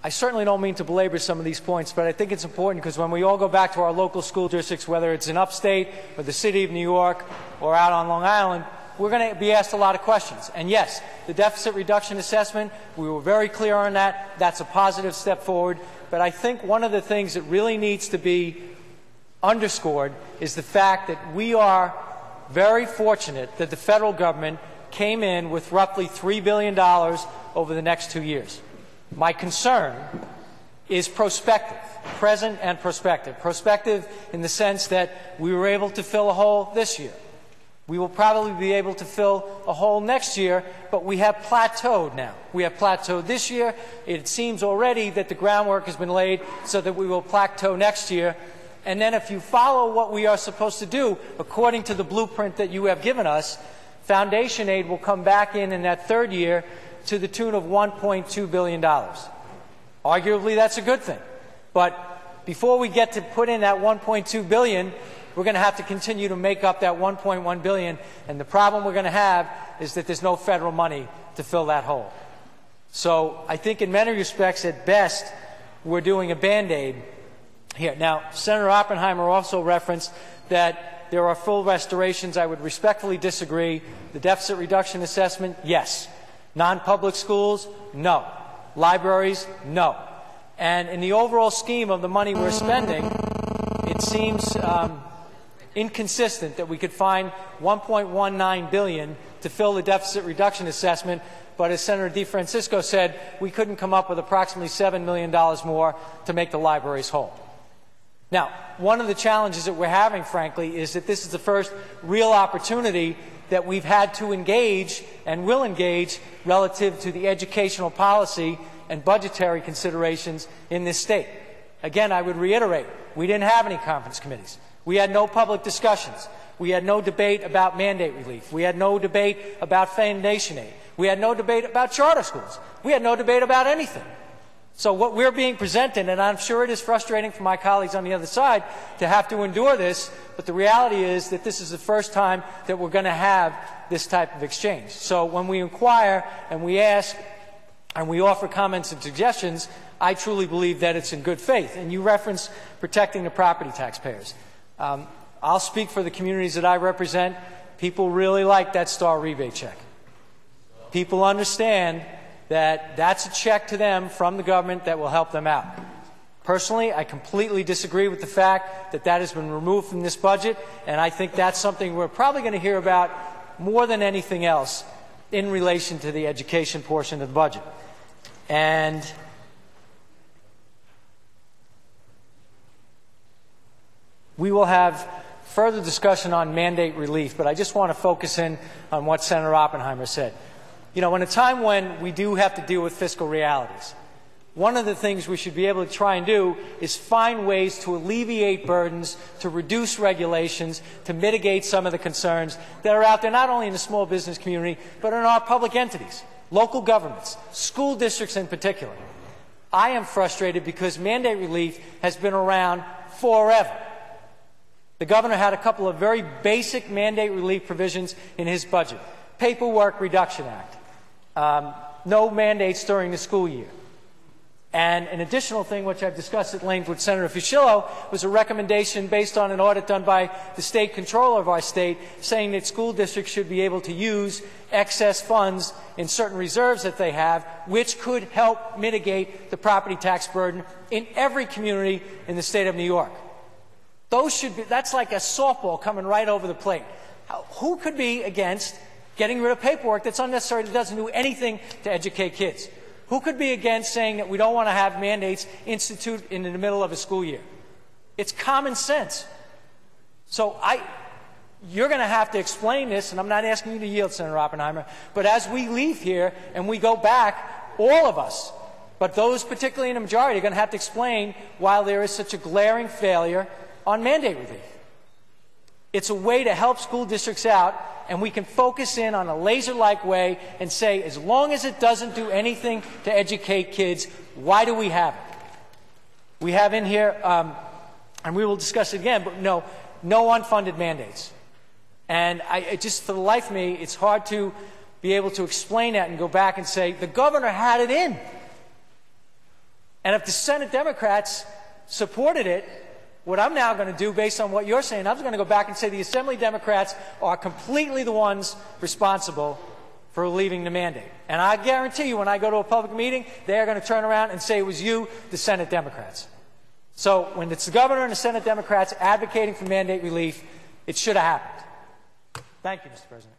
I certainly don't mean to belabor some of these points, but I think it's important because when we all go back to our local school districts, whether it's in upstate or the city of New York or out on Long Island, we're going to be asked a lot of questions. And yes, the deficit reduction assessment, we were very clear on that. That's a positive step forward. But I think one of the things that really needs to be underscored is the fact that we are very fortunate that the federal government came in with roughly $3 billion over the next 2 years. My concern is prospective, present and prospective. Prospective in the sense that we were able to fill a hole this year. We will probably be able to fill a hole next year, but we have plateaued now. We have plateaued this year. It seems already that the groundwork has been laid so that we will plateau next year. And then if you follow what we are supposed to do, according to the blueprint that you have given us, foundation aid will come back in that third year to the tune of $1.2 billion. Arguably, that's a good thing. But before we get to put in that $1.2 billion, we're going to have to continue to make up that $1.1 billion. And the problem we're going to have is that there's no federal money to fill that hole. So I think in many respects, at best, we're doing a Band-Aid here. Now, Senator Oppenheimer also referenced that there are full restorations. I would respectfully disagree. The deficit reduction assessment, yes. Non-public schools, no. Libraries, no. And in the overall scheme of the money we're spending, it seems inconsistent that we could find $1.19 billion to fill the deficit reduction assessment, but as Senator DeFrancisco said, we couldn't come up with approximately $7 million more to make the libraries whole. Now, one of the challenges that we're having, frankly, is that this is the first real opportunity that we've had to engage and will engage relative to the educational policy and budgetary considerations in this state. Again, I would reiterate, we didn't have any conference committees. We had no public discussions. We had no debate about mandate relief. We had no debate about foundation aid. We had no debate about charter schools. We had no debate about anything. So what we're being presented, and I'm sure it is frustrating for my colleagues on the other side to have to endure this, but the reality is that this is the first time that we're going to have this type of exchange. So when we inquire and we ask and we offer comments and suggestions, I truly believe that it's in good faith. And you reference protecting the property taxpayers. I'll speak for the communities that I represent. People really like that star rebate check. People understand that that's a check to them from the government that will help them out. Personally, I completely disagree with the fact that that has been removed from this budget, and I think that's something we're probably going to hear about more than anything else in relation to the education portion of the budget. And we will have further discussion on mandate relief, but I just want to focus in on what Senator Oppenheimer said. You know, in a time when we do have to deal with fiscal realities, one of the things we should be able to try and do is find ways to alleviate burdens, to reduce regulations, to mitigate some of the concerns that are out there, not only in the small business community, but in our public entities, local governments, school districts in particular. I am frustrated because mandate relief has been around forever. The governor had a couple of very basic mandate relief provisions in his budget. Paperwork Reduction Act. No mandates during the school year. And an additional thing, which I've discussed at length with Senator Fusillo, was a recommendation based on an audit done by the state controller of our state, saying that school districts should be able to use excess funds in certain reserves that they have, which could help mitigate the property tax burden in every community in the state of New York. Those should be, that's like a softball coming right over the plate. Who could be against getting rid of paperwork that's unnecessary, that doesn't do anything to educate kids? Who could be against saying that we don't want to have mandates instituted in the middle of a school year? It's common sense. So you're going to have to explain this, and I'm not asking you to yield, Senator Oppenheimer, but as we leave here and we go back, all of us, but those particularly in the majority, are going to have to explain why there is such a glaring failure on mandate relief. It's a way to help school districts out, and we can focus in on a laser-like way and say, as long as it doesn't do anything to educate kids, why do we have it? We have in here, and we will discuss it again, but no unfunded mandates. And just for the life of me, it's hard to be able to explain that and go back and say, the governor had it in. And if the Senate Democrats supported it, what I'm now going to do, based on what you're saying, I'm going to go back and say the Assembly Democrats are completely the ones responsible for leaving the mandate. And I guarantee you, when I go to a public meeting, they're going to turn around and say it was you, the Senate Democrats. So when it's the governor and the Senate Democrats advocating for mandate relief, it should have happened. Thank you, Mr. President.